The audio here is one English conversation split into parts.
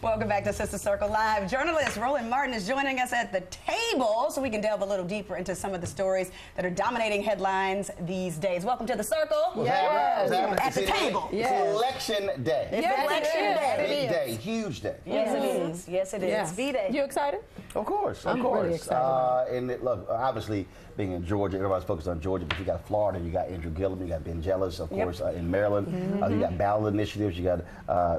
Welcome back to Sister Circle Live. Journalist Roland Martin is joining us at the table so we can delve a little deeper into some of the stories that are dominating headlines these days. Welcome to the Circle. Yes. At the table. Yes. It's Election Day. It's Election Day. Big day, huge day. Yes, it is. Yes, it is. Yes. V-Day. You excited? Of course, I'm really excited. Look, obviously, being in Georgia, everybody's focused on Georgia, but you got Florida, you got Andrew Gillum, you got Ben Jealous, of course, in Maryland. You got ballot initiatives, you got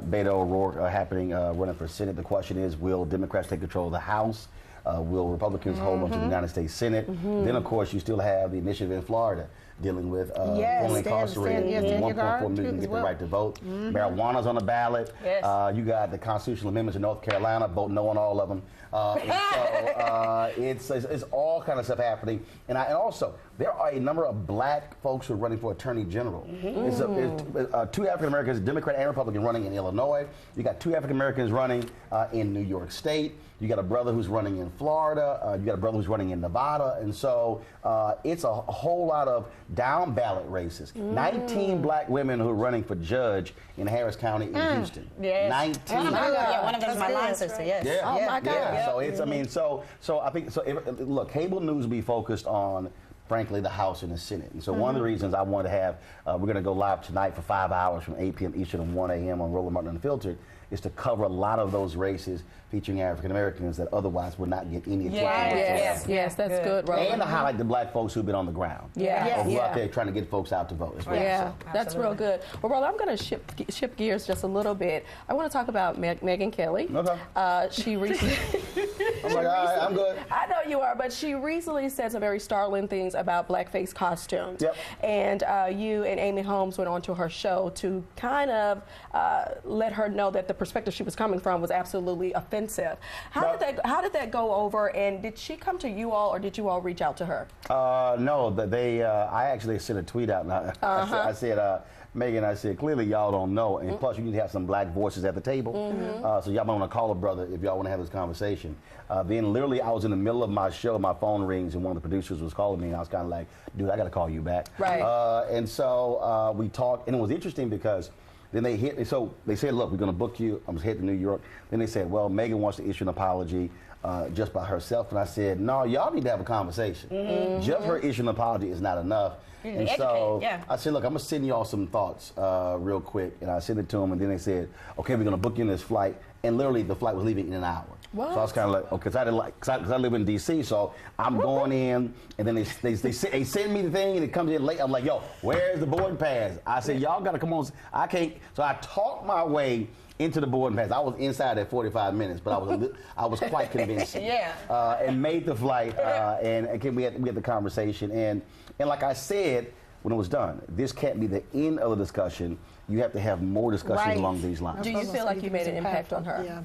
Beto O'Rourke happening, running for Senate. The question is, will Democrats take control of the House? Will Republicans hold on to the United States Senate? Then, of course, you still have the initiative in Florida dealing with only incarcerated 1.4 million get the right to vote. Marijuana's on the ballot. Yes. You got the constitutional amendments in North Carolina, vote no on all of them. And so it's all kind of stuff happening. And also, there are a number of black folks who are running for attorney general. It's two African Americans, Democrat and Republican, running in Illinois. You got two African Americans running in New York State. You got a brother who's running in Florida. You got a brother who's running in Nevada. And so it's a whole lot of down ballot races. 19 black women who are running for judge in Harris County in Houston. Yes. 19. Oh my God. Yeah, one of them is my line sister. Yes. Yeah. Oh my God. Yeah. So it's, I mean, so I think, look, cable news will be focused on, frankly, the House and the Senate. And so one of the reasons I wanted to have, we're going to go live tonight for 5 hours from 8 p.m. Eastern and 1 a.m. on Roland Martin Unfiltered, is to cover a lot of those races featuring African Americans that otherwise would not get any attention. Yes, that's good, Roland. And to highlight the black folks who've been on the ground. Who are out there trying to get folks out to vote as well. Yeah, So. that's real good. Well, Roland, I'm going to shift gears just a little bit. I want to talk about Megyn Kelly. Okay. She recently... I'm like, all right, I'm good. I know you are, but she recently said some very startling things about blackface costumes. Yep. And you and Amy Holmes went onto her show to kind of let her know that the perspective she was coming from was absolutely offensive. How did that go over? And did she come to you all, or did you all reach out to her? No, I actually sent a tweet out. And I said, Megyn, I said, clearly y'all don't know, and plus you need to have some black voices at the table. So y'all might want to call a brother if y'all want to have this conversation. Then literally I was in the middle of my show, my phone rings, and one of the producers was calling me, and I was kind of like, dude, I got to call you back. Right. And so we talked, and it was interesting because then they said, look, we're going to book you. I'm heading to New York. Then they said, well, Megyn wants to issue an apology just by herself. And I said, no, y'all need to have a conversation. Just her issuing an apology is not enough. And so I said, look, I'm going to send you all some thoughts real quick. And I sent it to them, and then they said, okay, we're going to book you in this flight. And literally, the flight was leaving in an hour. What? So I was kind of like, okay, because I live in D.C., so I'm going in, and then they send me the thing, and it comes in late. I'm like, yo, where's the boarding pass? I said, y'all got to come on. I can't. So I talked my way into the boarding pass. I was inside at 45 minutes, but I was quite convincing. And made the flight, and again, we had the conversation, and like I said, when it was done, this can't be the end of the discussion. You have to have more discussions along these lines. Do you feel like you made an impact on her? Yeah.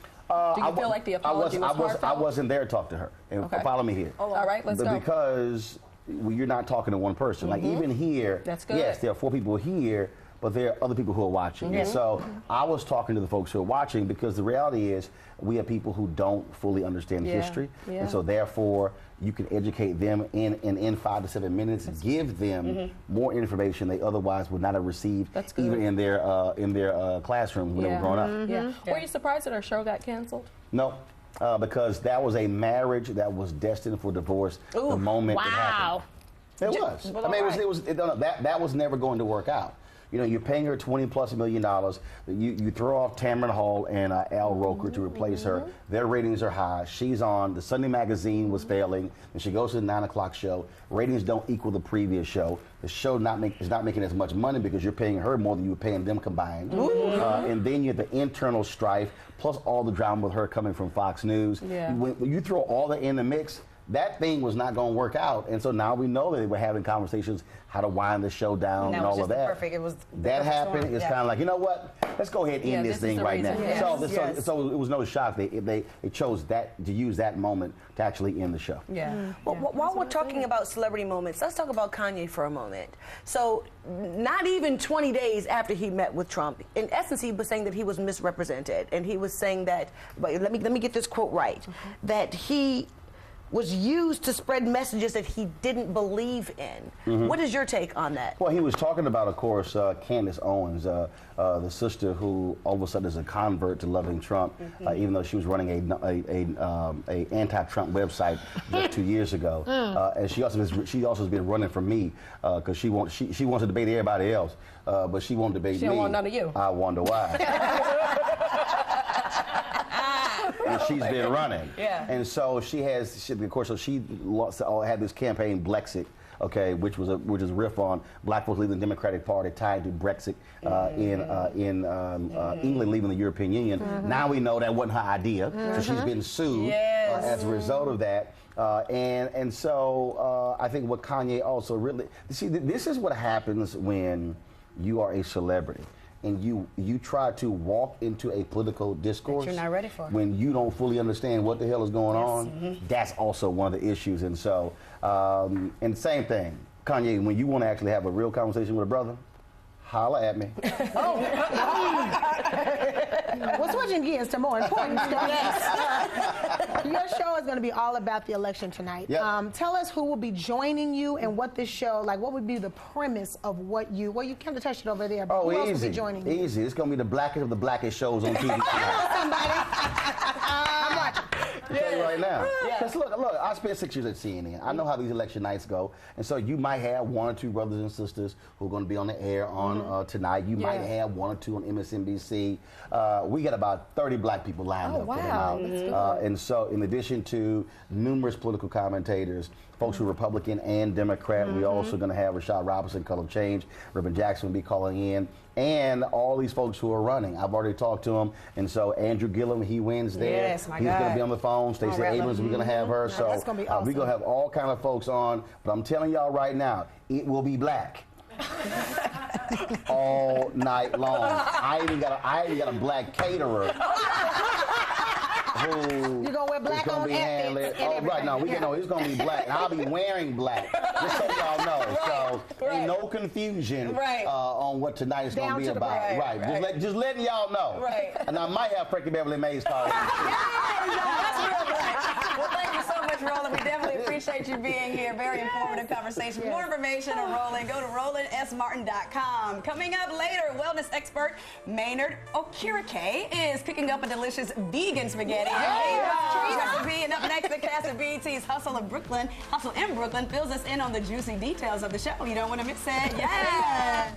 Do you feel like the apology was heartfelt? I wasn't there to talk to her. And follow me here. All right, let's go. Because you're not talking to one person. Like even here, That's good. Yes, there are 4 people here, but there are other people who are watching. And so I was talking to the folks who are watching because the reality is we have people who don't fully understand history. And so therefore you can educate them in 5 to 7 minutes, give them more information they otherwise would not have received even in their classroom when they were growing up. Were you surprised that her show got canceled? No. Because that was a marriage that was destined for divorce the moment it happened. It was. I mean, that was never going to work out. You know, you're paying her $20+ million. You throw off Tamron Hall and Al Roker to replace her. Their ratings are high. She's on. The Sunday magazine was failing, and she goes to the 9 o'clock show. Ratings don't equal the previous show. The show is not making as much money because you're paying her more than you were paying them combined. And then you have the internal strife, plus all the drama with her coming from Fox News. When you throw all that in the mix, that thing was not going to work out. And so now we know that they were having conversations how to wind the show down and all of that. That happened. It's kind of like, you know what? Let's go ahead and end this thing right now. So it was no shock. They chose to use that moment to actually end the show. Well, while we're talking about celebrity moments, let's talk about Kanye for a moment. So not even 20 days after he met with Trump, in essence, he was saying that he was misrepresented. And he was saying that, but let me get this quote right, that he was used to spread messages that he didn't believe in. What is your take on that? Well, he was talking about, of course, Candace Owens, the sister who all of a sudden is a convert to loving Trump, even though she was running a anti-Trump website just 2 years ago. And she also has been running for me because she wants to debate everybody else, but she won't debate me. She don't want none of you. I wonder why. And she's been running. Yeah. And so she had this campaign, Blexit, okay, which is a riff on black folks leaving the Democratic Party tied to Brexit in England leaving the European Union. Now we know that wasn't her idea, so she's been sued as a result of that. And so I think what Kanye also really, see, this is what happens when you are a celebrity and you try to walk into a political discourse that you're not ready for. When you don't fully understand what the hell is going on. That's also one of the issues. And so, and same thing, Kanye, when you want to actually have a real conversation with a brother, holla at me. We're switching gears to more important stuff. Your show is going to be all about the election tonight. Yep. Tell us who will be joining you and what this show, like, what would be the premise of what you, well, you kind of touched it over there, but who else will be joining you? Easy. It's going to be the blackest of the blackest shows on TV. I'm watching. I'll tell you right now. Because look, I spent 6 years at CNN. I know how these election nights go. And so you might have one or two brothers and sisters who are going to be on the air on tonight. You might have one or two on MSNBC. We got about 30 black people lined up for tonight. And so in addition to numerous political commentators, folks who are Republican and Democrat, we're also going to have Rashad Robinson, Color of Change. Reverend Jackson will be calling in. And all these folks who are running. I've already talked to them. And so Andrew Gillum, he wins there. Yes, my He's God. going to be on the phone. Stacey Abrams, we're going to have her. So that's gonna be awesome. we're going to have all kind of folks on. But I'm telling y'all right now, it will be black. All night long. I even got a black caterer. Who You're gonna wear black is gonna on be handling. and Right now, it's gonna be black, and I'll be wearing black. Just so y'all know. Ain't no confusion on what tonight is gonna be about. Just letting y'all know. And I might have Frankie Beverly Mays calling. That's real black. Well, thank you so much, Roland. We definitely appreciate you being here. Very informative conversation. For more information on Roland, go to RolandSMartin.com. Coming up later, wellness expert Maynard Okirike is cooking up a delicious vegan spaghetti. Recipe. And up next, the cast of BET's Hustle in Brooklyn fills us in on the juicy details of the show. You don't want to miss it. Yeah.